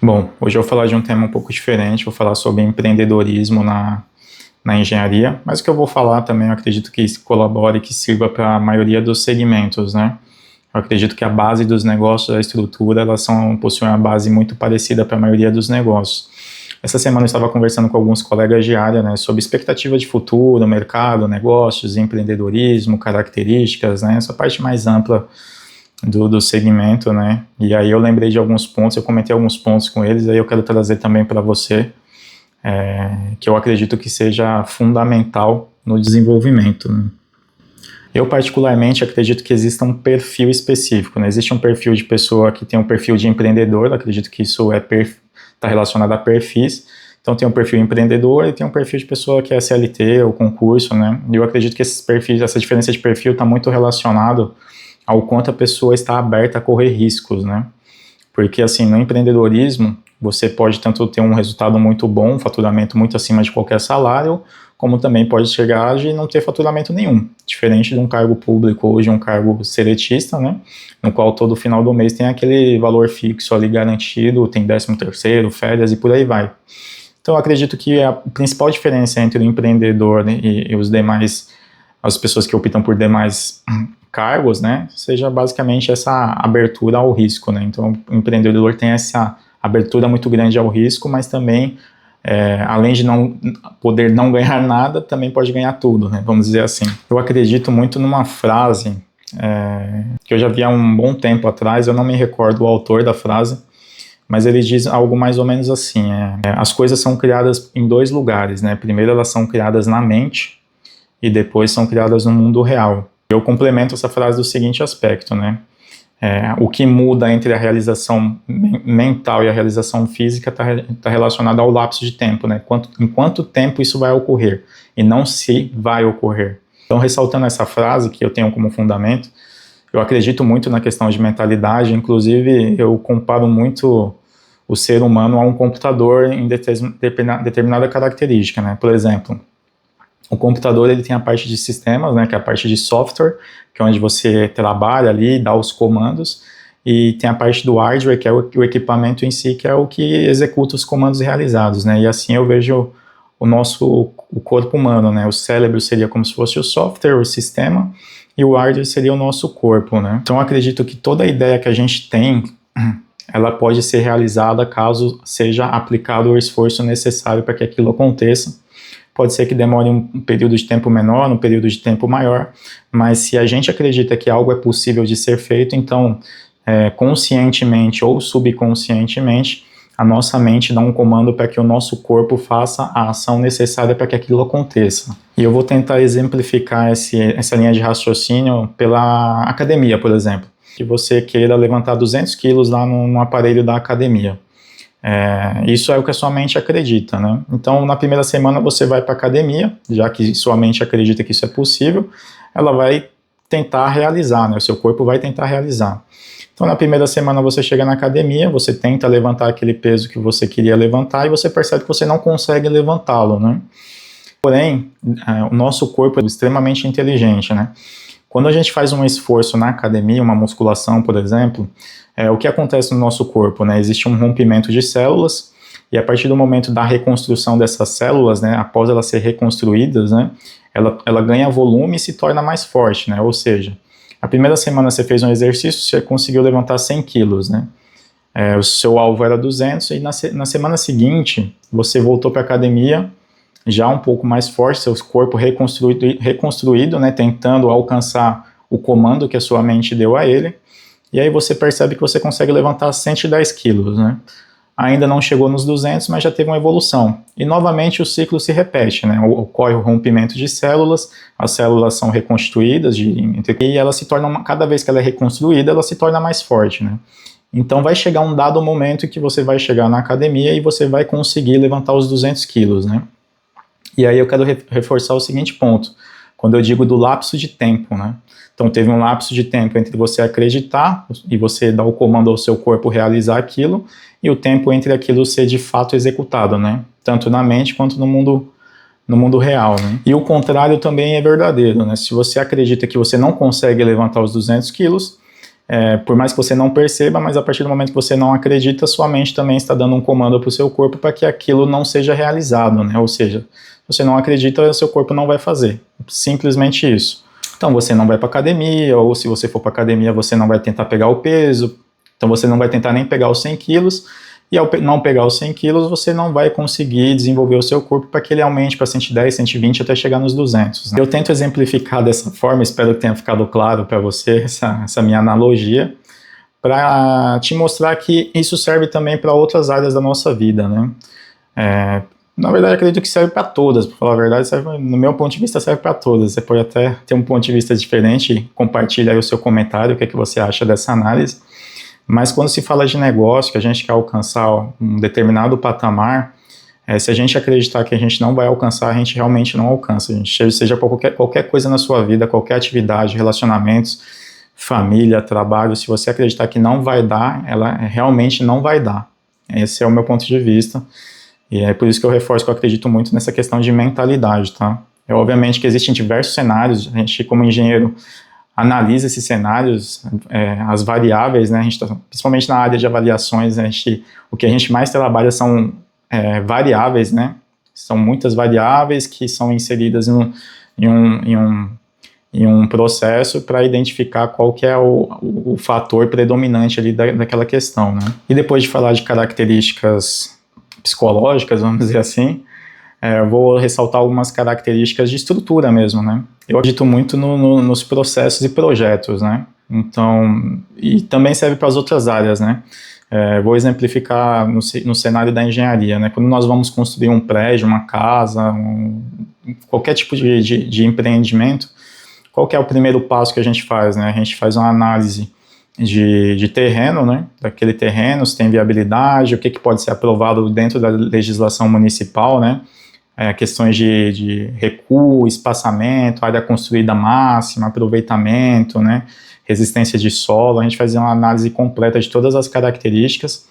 Bom, hoje eu vou falar de um tema um pouco diferente, vou falar sobre empreendedorismo na engenharia, mas o que eu vou falar também eu acredito que colabore, que sirva para a maioria dos segmentos, né? Eu acredito que a base dos negócios, a estrutura, possuem uma base muito parecida para a maioria dos negócios. Essa semana eu estava conversando com alguns colegas de área, né, sobre expectativa de futuro, mercado, negócios, empreendedorismo, características, né, essa parte mais ampla do segmento, né? E aí eu lembrei de alguns pontos, eu comentei alguns pontos com eles, aí eu quero trazer também para você, que eu acredito que seja fundamental no desenvolvimento, né? Eu particularmente acredito que exista um perfil específico, né? Existe um perfil de pessoa que tem um perfil de empreendedor, acredito que isso está relacionado a perfis. Então tem um perfil empreendedor e tem um perfil de pessoa que é CLT ou concurso, né? E eu acredito que esses perfis, essa diferença de perfil está muito relacionado ao quanto a pessoa está aberta a correr riscos, né? Porque, assim, no empreendedorismo, você pode tanto ter um resultado muito bom, um faturamento muito acima de qualquer salário, como também pode chegar de não ter faturamento nenhum, diferente de um cargo público ou de um cargo seletista, né? No qual todo final do mês tem aquele valor fixo ali garantido, tem 13º, férias e por aí vai. Então, eu acredito que a principal diferença entre o empreendedor e os demais, as pessoas que optam por demais cargos, né, seja basicamente essa abertura ao risco, né? Então, o empreendedor tem essa abertura muito grande ao risco, mas também, além de não poder não ganhar nada, também pode ganhar tudo, né? Vamos dizer assim. Eu acredito muito numa frase que eu já vi há um bom tempo atrás, eu não me recordo o autor da frase, mas ele diz algo mais ou menos assim, as coisas são criadas em dois lugares, né? Primeiro elas são criadas na mente e depois são criadas no mundo real. Eu complemento essa frase do seguinte aspecto, né? O que muda entre a realização mental e a realização física está relacionado ao lapso de tempo, né? Em quanto tempo isso vai ocorrer, e não se vai ocorrer. Então, ressaltando essa frase que eu tenho como fundamento, eu acredito muito na questão de mentalidade, inclusive eu comparo muito o ser humano a um computador em determinada característica, né? Por exemplo, o computador ele tem a parte de sistemas, né, que é a parte de software, que é onde você trabalha ali, dá os comandos, e tem a parte do hardware, que é o equipamento em si, que é o que executa os comandos realizados, né, e assim eu vejo o corpo humano, né, o cérebro seria como se fosse o software, o sistema, e o hardware seria o nosso corpo, né. Então eu acredito que toda a ideia que a gente tem, ela pode ser realizada caso seja aplicado o esforço necessário para que aquilo aconteça. Pode ser que demore um período de tempo menor, um período de tempo maior, mas se a gente acredita que algo é possível de ser feito, então, conscientemente ou subconscientemente, a nossa mente dá um comando para que o nosso corpo faça a ação necessária para que aquilo aconteça. E eu vou tentar exemplificar essa linha de raciocínio pela academia, por exemplo. Que você queira levantar 200 quilos lá no aparelho da academia. Isso é o que a sua mente acredita, né? Então, na primeira semana você vai para a academia, já que sua mente acredita que isso é possível, ela vai tentar realizar, né? O seu corpo vai tentar realizar. Então, na primeira semana você chega na academia, você tenta levantar aquele peso que você queria levantar e você percebe que você não consegue levantá-lo, né? Porém, o nosso corpo é extremamente inteligente, né? Quando a gente faz um esforço na academia, uma musculação, por exemplo, o que acontece no nosso corpo, né? Existe um rompimento de células e a partir do momento da reconstrução dessas células, né, após elas serem reconstruídas, né, ela ganha volume e se torna mais forte, né? Ou seja, a primeira semana você fez um exercício, você conseguiu levantar 100 quilos, né? O seu alvo era 200 e na semana seguinte você voltou para a academia já um pouco mais forte, seu corpo reconstruído, né, tentando alcançar o comando que a sua mente deu a ele, e aí você percebe que você consegue levantar 110 quilos, né? Ainda não chegou nos 200, mas já teve uma evolução. E novamente o ciclo se repete, né? Ocorre o rompimento de células, as células são reconstituídas e ela se torna, cada vez que ela é reconstruída, ela se torna mais forte, né? Então vai chegar um dado momento em que você vai chegar na academia e você vai conseguir levantar os 200 quilos, né? E aí eu quero reforçar o seguinte ponto, quando eu digo do lapso de tempo, né? Então teve um lapso de tempo entre você acreditar e você dar o comando ao seu corpo realizar aquilo e o tempo entre aquilo ser de fato executado, né? Tanto na mente quanto no mundo real, né? E o contrário também é verdadeiro, né? Se você acredita que você não consegue levantar os 200 quilos, por mais que você não perceba, mas a partir do momento que você não acredita, sua mente também está dando um comando para o seu corpo para que aquilo não seja realizado, né? Ou seja, se você não acredita, seu corpo não vai fazer. Simplesmente isso. Então você não vai para academia, ou se você for para academia, você não vai tentar pegar o peso, então você não vai tentar nem pegar os 100 quilos, e ao não pegar os 100 quilos, você não vai conseguir desenvolver o seu corpo para que ele aumente para 110, 120 até chegar nos 200. Né? Eu tento exemplificar dessa forma, espero que tenha ficado claro para você essa minha analogia, para te mostrar que isso serve também para outras áreas da nossa vida. Né? Na verdade, acredito que serve para todas, para falar a verdade, no meu ponto de vista serve para todas. Você pode até ter um ponto de vista diferente, compartilha aí o seu comentário, o que é que você acha dessa análise. Mas quando se fala de negócio, que a gente quer alcançar um determinado patamar, se a gente acreditar que a gente não vai alcançar, a gente realmente não alcança. A gente, seja qualquer coisa na sua vida, qualquer atividade, relacionamentos, família, trabalho, se você acreditar que não vai dar, ela realmente não vai dar. Esse é o meu ponto de vista. E é por isso que eu reforço que eu acredito muito nessa questão de mentalidade, tá? Obviamente que existem diversos cenários, a gente como engenheiro analisa esses cenários, as variáveis, né, a gente principalmente na área de avaliações, o que a gente mais trabalha são variáveis, né, são muitas variáveis que são inseridas em um processo para identificar qual que é o fator predominante ali daquela questão, né. E depois de falar de características psicológicas, vamos dizer assim, eu vou ressaltar algumas características de estrutura mesmo, né. Eu acredito muito nos processos e projetos, né? Então, e também serve para as outras áreas, né? Vou exemplificar no cenário da engenharia, né? Quando nós vamos construir um prédio, uma casa, qualquer tipo de empreendimento, qual que é o primeiro passo que a gente faz, né? A gente faz uma análise de terreno, né? Daquele terreno, se tem viabilidade, o que pode ser aprovado dentro da legislação municipal, né? Questões de recuo, espaçamento, área construída máxima, aproveitamento, né, resistência de solo. A gente faz uma análise completa de todas as características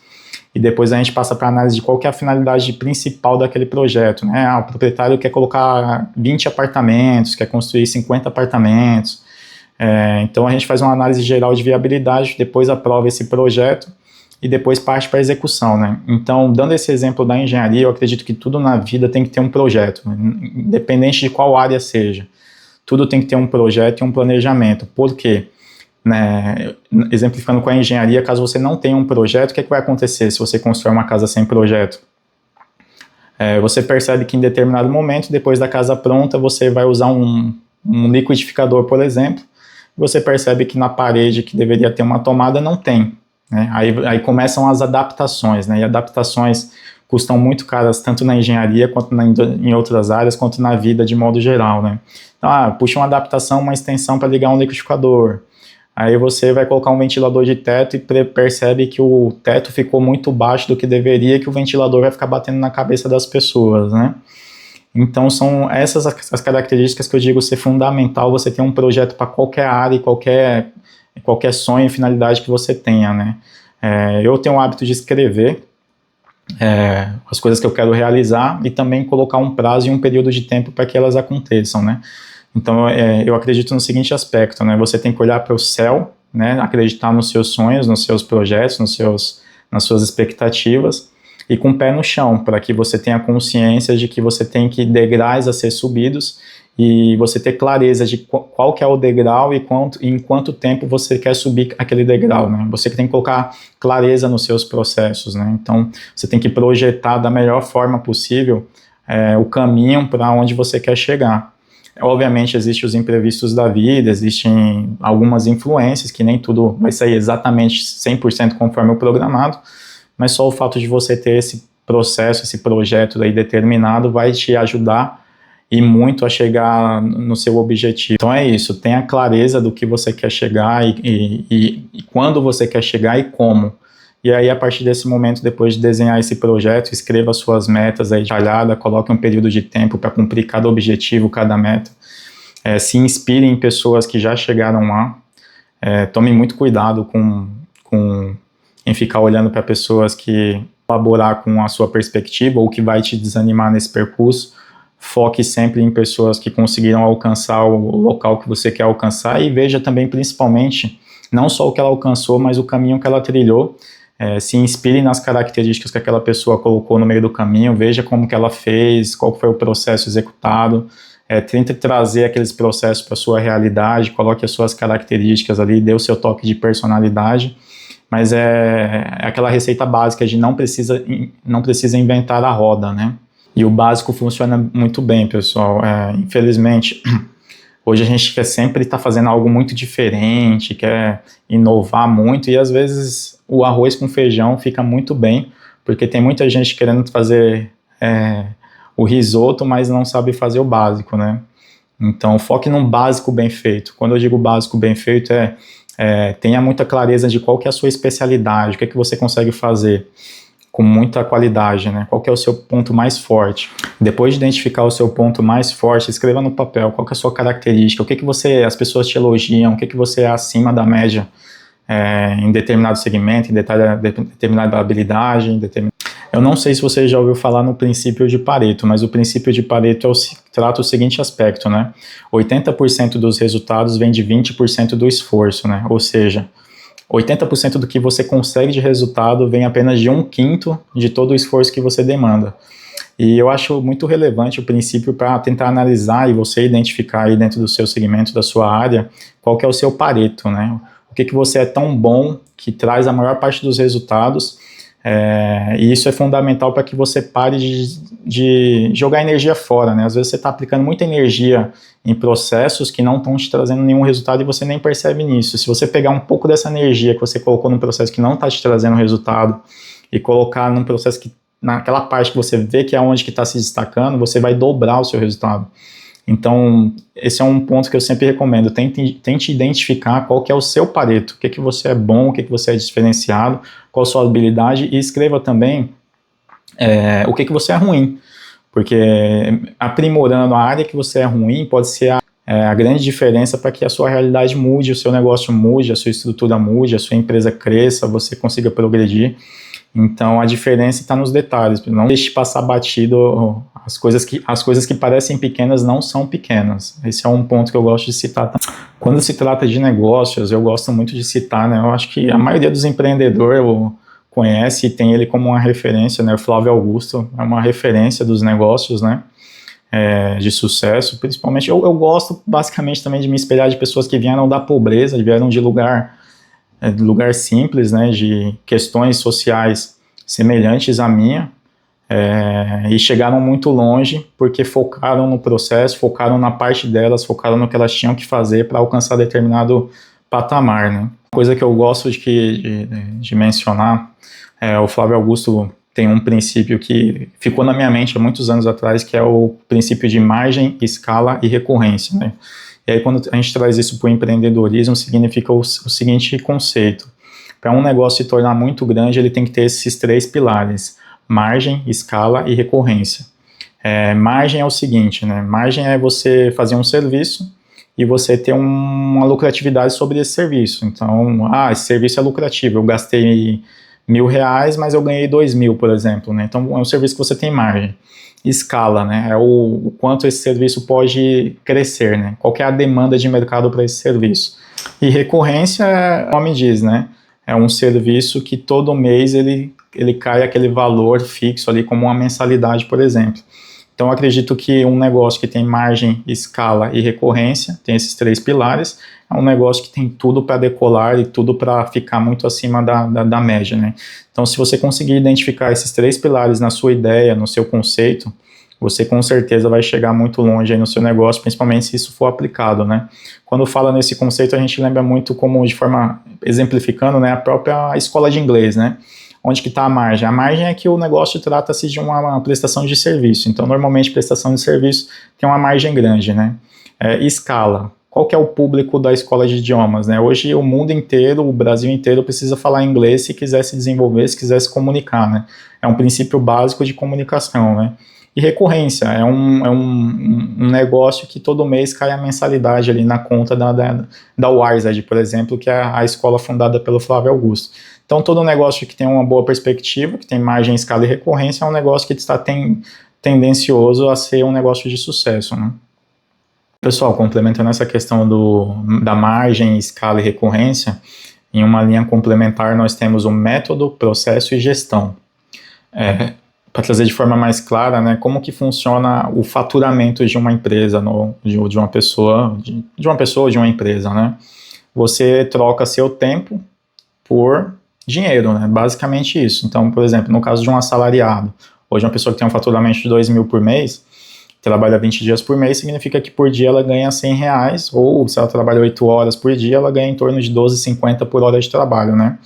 e depois a gente passa para a análise de qual que é a finalidade principal daquele projeto. Né? O proprietário quer colocar 20 apartamentos, quer construir 50 apartamentos. Então a gente faz uma análise geral de viabilidade, depois aprova esse projeto e depois parte para a execução, né? Então, dando esse exemplo da engenharia, eu acredito que tudo na vida tem que ter um projeto, né? Independente de qual área seja. Tudo tem que ter um projeto e um planejamento. Por quê? Né? Exemplificando com a engenharia, caso você não tenha um projeto, o que vai acontecer se você constrói uma casa sem projeto? Você percebe que em determinado momento, depois da casa pronta, você vai usar um liquidificador, por exemplo, e você percebe que na parede que deveria ter uma tomada não tem. Né? Aí começam as adaptações, né? E adaptações custam muito caras, tanto na engenharia, quanto em outras áreas, quanto na vida de modo geral. Né? Então, puxa uma adaptação, uma extensão para ligar um liquidificador. Aí você vai colocar um ventilador de teto e percebe que o teto ficou muito baixo do que deveria, que o ventilador vai ficar batendo na cabeça das pessoas. Né? Então, são essas as características que eu digo ser fundamental você ter um projeto para qualquer área e qualquer sonho e finalidade que você tenha, né? Eu tenho o hábito de escrever as coisas que eu quero realizar e também colocar um prazo e um período de tempo para que elas aconteçam, né? Então, eu acredito no seguinte aspecto, né? Você tem que olhar para o céu, né? Acreditar nos seus sonhos, nos seus projetos, nas suas expectativas e com o pé no chão, para que você tenha consciência de que você tem degraus a ser subidos e você ter clareza de qual que é o degrau e em quanto tempo você quer subir aquele degrau, né? Você tem que colocar clareza nos seus processos, né? Então, você tem que projetar da melhor forma possível o caminho para onde você quer chegar. Obviamente, existem os imprevistos da vida, existem algumas influências, que nem tudo vai sair exatamente 100% conforme o programado, mas só o fato de você ter esse processo, esse projeto aí determinado vai te ajudar e muito a chegar no seu objetivo. Então é isso, tenha clareza do que você quer chegar e quando você quer chegar e como. E aí, a partir desse momento, depois de desenhar esse projeto, escreva suas metas aí detalhada, coloque um período de tempo para cumprir cada objetivo, cada meta. Se inspire em pessoas que já chegaram lá. Tome muito cuidado em ficar olhando para pessoas que colaborar com a sua perspectiva ou que vai te desanimar nesse percurso. Foque sempre em pessoas que conseguiram alcançar o local que você quer alcançar e veja também, principalmente, não só o que ela alcançou, mas o caminho que ela trilhou. Se inspire nas características que aquela pessoa colocou no meio do caminho, veja como que ela fez, qual foi o processo executado, tente trazer aqueles processos para a sua realidade, coloque as suas características ali, dê o seu toque de personalidade, mas é aquela receita básica de não precisa inventar a roda, né? E o básico funciona muito bem, pessoal. Infelizmente, hoje a gente quer sempre estar fazendo algo muito diferente, quer inovar muito, e às vezes o arroz com feijão fica muito bem, porque tem muita gente querendo fazer o risoto, mas não sabe fazer o básico, né? Então, foque num básico bem feito. Quando eu digo básico bem feito, tenha muita clareza de qual que é a sua especialidade, o que é que você consegue fazer com muita qualidade, né? Qual que é o seu ponto mais forte. Depois de identificar o seu ponto mais forte, escreva no papel qual que é a sua característica, o que que as pessoas te elogiam, o que que você é acima da média em determinado segmento, em determinada habilidade, Eu não sei se você já ouviu falar no princípio de Pareto, mas o princípio de Pareto trata o seguinte aspecto, né? 80% dos resultados vem de 20% do esforço, né? Ou seja, 80% do que você consegue de resultado vem apenas de 1/5 de todo o esforço que você demanda. E eu acho muito relevante o princípio para tentar analisar e você identificar aí dentro do seu segmento, da sua área, qual que é o seu Pareto, né? O que você é tão bom que traz a maior parte dos resultados, e isso é fundamental para que você pare de jogar energia fora, né? Às vezes você está aplicando muita energia em processos que não estão te trazendo nenhum resultado e você nem percebe nisso. Se você pegar um pouco dessa energia que você colocou num processo que não está te trazendo resultado e colocar num processo que, naquela parte que você vê que é onde que está se destacando, você vai dobrar o seu resultado. Então, esse é um ponto que eu sempre recomendo. Tente identificar qual que é o seu Pareto, o que você é bom, o que você é diferenciado, qual a sua habilidade, e escreva também o que você é ruim, porque aprimorando a área que você é ruim pode ser a grande diferença para que a sua realidade mude, o seu negócio mude, a sua estrutura mude, a sua empresa cresça, você consiga progredir. Então a diferença está nos detalhes, não deixe passar batido as coisas que parecem pequenas não são pequenas. Esse é um ponto que eu gosto de citar. Quando se trata de negócios, eu gosto muito de citar, né? Eu acho que a maioria dos empreendedores conhece e tem ele como uma referência, né? O Flávio Augusto é uma referência dos negócios, né? De sucesso, principalmente. Eu gosto basicamente também de me espelhar de pessoas que vieram da pobreza, vieram de lugar simples, né, de questões sociais semelhantes à minha, e chegaram muito longe porque focaram no processo, focaram na parte delas, focaram no que elas tinham que fazer para alcançar determinado patamar, né. Uma coisa que eu gosto de mencionar, o Flávio Augusto tem um princípio que ficou na minha mente há muitos anos atrás, que é o princípio de margem, escala e recorrência, né. E aí, quando a gente traz isso para o empreendedorismo, significa o seguinte conceito. Para um negócio se tornar muito grande, ele tem que ter esses 3 pilares: margem, escala e recorrência. Margem é o seguinte, né? Margem é você fazer um serviço e você ter uma lucratividade sobre esse serviço. Então, esse serviço é lucrativo, eu gastei R$1.000, mas eu ganhei 2.000, por exemplo, né? Então, é um serviço que você tem margem. Escala, né? É o quanto esse serviço pode crescer, né? Qual que é a demanda de mercado para esse serviço. E recorrência, o nome diz, né? É um serviço que todo mês ele cai aquele valor fixo ali, como uma mensalidade, por exemplo. Então, eu acredito que um negócio que tem margem, escala e recorrência, tem esses 3 pilares, é um negócio que tem tudo para decolar e tudo para ficar muito acima da média, né? Então, se você conseguir identificar esses 3 pilares na sua ideia, no seu conceito, você com certeza vai chegar muito longe aí no seu negócio, principalmente se isso for aplicado, né? Quando fala nesse conceito, a gente lembra muito como, de forma exemplificando, né, a própria escola de inglês, né? Onde que está a margem? A margem é que o negócio trata-se de uma prestação de serviço. Então, normalmente, prestação de serviço tem uma margem grande, né? Escala. Qual que é o público da escola de idiomas, né? Hoje, o mundo inteiro, o Brasil inteiro precisa falar inglês se quiser se desenvolver, se quiser se comunicar, né? É um princípio básico de comunicação, né? E recorrência, é um negócio que todo mês cai a mensalidade ali na conta da Wizard, por exemplo, que é a escola fundada pelo Flávio Augusto. Então, todo negócio que tem uma boa perspectiva, que tem margem, escala e recorrência, é um negócio que está tendencioso a ser um negócio de sucesso, né? Pessoal, complementando essa questão da margem, escala e recorrência, em uma linha complementar nós temos o método, processo e gestão. Para trazer de forma mais clara, né, como que funciona o faturamento de uma empresa, de uma pessoa, ou de uma empresa, né? Você troca seu tempo por dinheiro, né? Basicamente isso. Então, por exemplo, no caso de um assalariado, ou de uma pessoa que tem um faturamento de 2.000 por mês, trabalha 20 dias por mês, significa que por dia ela ganha R$100, ou se ela trabalha 8 horas por dia, ela ganha em torno de 12,50 por hora de trabalho, né?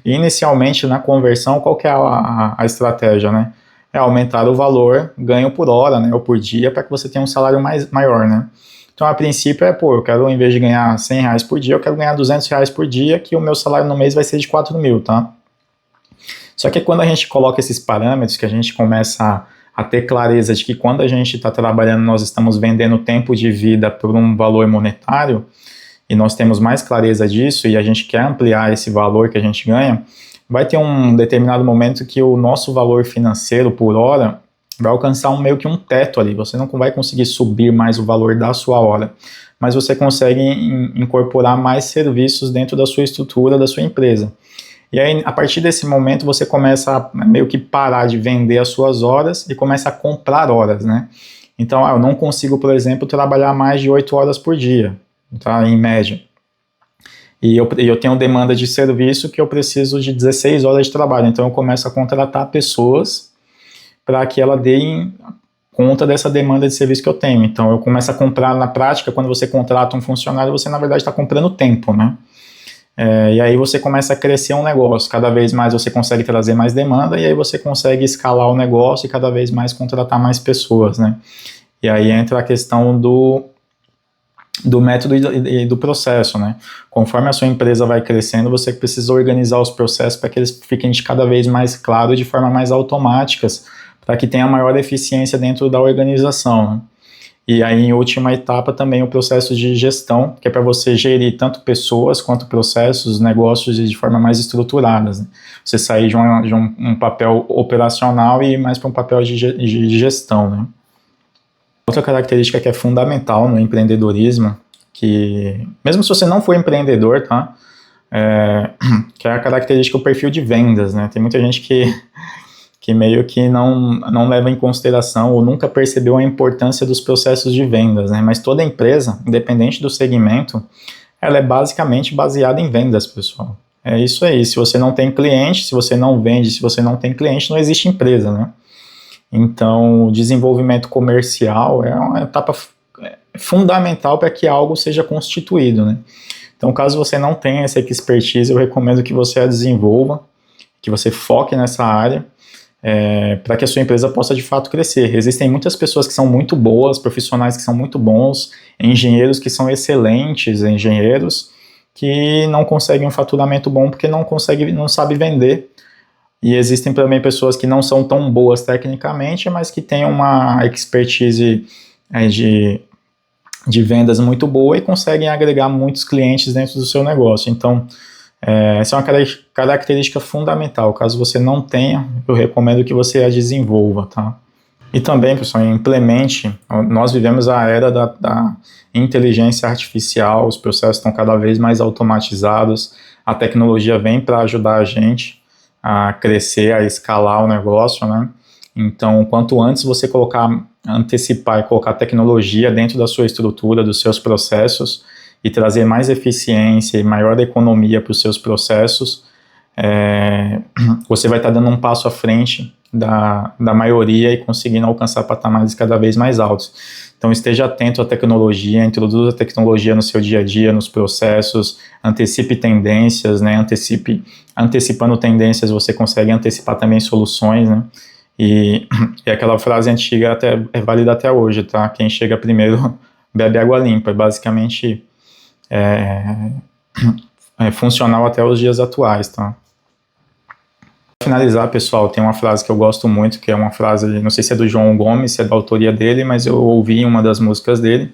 E inicialmente, na conversão, qual que é a estratégia, né? É aumentar o valor ganho por hora, né, ou por dia, para que você tenha um salário maior, né? Então, a princípio eu quero, em vez de ganhar R$100 por dia, eu quero ganhar R$200 por dia, que o meu salário no mês vai ser de 4.000, tá? Só que quando a gente coloca esses parâmetros, que a gente começa a ter clareza de que quando a gente está trabalhando, nós estamos vendendo tempo de vida por um valor monetário, e nós temos mais clareza disso, e a gente quer ampliar esse valor que a gente ganha, vai ter um determinado momento que o nosso valor financeiro por hora vai alcançar meio que um teto ali. Você não vai conseguir subir mais o valor da sua hora, mas você consegue incorporar mais serviços dentro da sua estrutura, da sua empresa. E aí, a partir desse momento, você começa a meio que parar de vender as suas horas e começa a comprar horas, né? Então, eu não consigo, por exemplo, trabalhar mais de 8 horas por dia, tá? Em média. E eu tenho demanda de serviço que eu preciso de 16 horas de trabalho. Então, eu começo a contratar pessoas para que ela deem conta dessa demanda de serviço que eu tenho. Então, eu começo a comprar, na prática, quando você contrata um funcionário, você, na verdade, está comprando tempo, né? E aí você começa a crescer um negócio, cada vez mais você consegue trazer mais demanda, e aí você consegue escalar o negócio e cada vez mais contratar mais pessoas, né? E aí entra a questão do método e do processo, né? Conforme a sua empresa vai crescendo, você precisa organizar os processos para que eles fiquem de cada vez mais claros, de forma mais automáticas, para que tenha maior eficiência dentro da organização, né? E aí, em última etapa, também o processo de gestão, que é para você gerir tanto pessoas quanto processos, negócios de forma mais estruturadas, né? Você sair de um papel operacional e ir mais para um papel de gestão, né? Outra característica que é fundamental no empreendedorismo, que mesmo se você não for empreendedor, tá? Que é a característica, o perfil de vendas, né? Tem muita gente que meio que não leva em consideração ou nunca percebeu a importância dos processos de vendas, né? Mas toda empresa, independente do segmento, ela é basicamente baseada em vendas, pessoal. É isso aí. Se você não tem cliente, se você não vende, se você não tem cliente, não existe empresa, né? Então, o desenvolvimento comercial é uma etapa fundamental para que algo seja constituído, né? Então, caso você não tenha essa expertise, eu recomendo que você a desenvolva, que você foque nessa área, para que a sua empresa possa de fato crescer. Existem muitas pessoas que são muito boas, profissionais que são muito bons, engenheiros que são excelentes, engenheiros que não conseguem um faturamento bom porque não sabem vender. E existem também pessoas que não são tão boas tecnicamente, mas que têm uma expertise de vendas muito boa e conseguem agregar muitos clientes dentro do seu negócio. Então, essa é uma característica fundamental. Caso você não tenha, eu recomendo que você a desenvolva, tá? E também, pessoal, implemente. Nós vivemos a era da inteligência artificial, os processos estão cada vez mais automatizados, a tecnologia vem para ajudar a gente a crescer, a escalar o negócio, né? Então, quanto antes você antecipar e colocar tecnologia dentro da sua estrutura, dos seus processos, e trazer mais eficiência e maior economia para os seus processos, você vai estar dando um passo à frente da maioria e conseguindo alcançar patamares cada vez mais altos. Então esteja atento à tecnologia, introduza a tecnologia no seu dia a dia, nos processos, antecipe tendências, né? Antecipando tendências você consegue antecipar também soluções, né? E aquela frase antiga é válida até hoje, tá? Quem chega primeiro bebe água limpa, basicamente funcional até os dias atuais, tá? Para finalizar, pessoal, tem uma frase que eu gosto muito, que é uma frase, não sei se é do João Gomes, se é da autoria dele, mas eu ouvi em uma das músicas dele,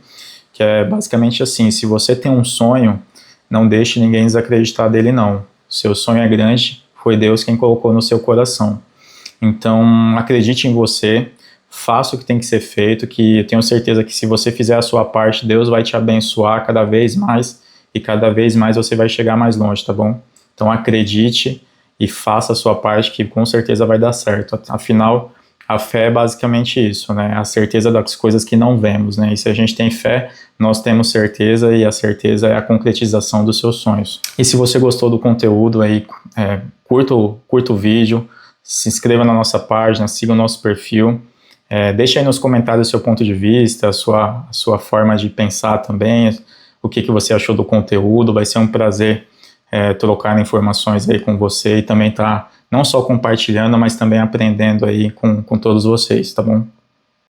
que é basicamente assim: se você tem um sonho, não deixe ninguém desacreditar dele, não. Seu sonho é grande, foi Deus quem colocou no seu coração. Então, acredite em você, faça o que tem que ser feito, que eu tenho certeza que se você fizer a sua parte, Deus vai te abençoar cada vez mais e cada vez mais você vai chegar mais longe, tá bom? Então acredite e faça a sua parte que com certeza vai dar certo. Afinal, a fé é basicamente isso, né? A certeza das coisas que não vemos, né? E se a gente tem fé, nós temos certeza, e a certeza é a concretização dos seus sonhos. E se você gostou do conteúdo aí, curta o vídeo, se inscreva na nossa página, siga o nosso perfil, deixe aí nos comentários o seu ponto de vista, a sua forma de pensar também, o que você achou do conteúdo. Vai ser um prazer trocar informações aí com você e também não só compartilhando, mas também aprendendo aí com todos vocês, tá bom?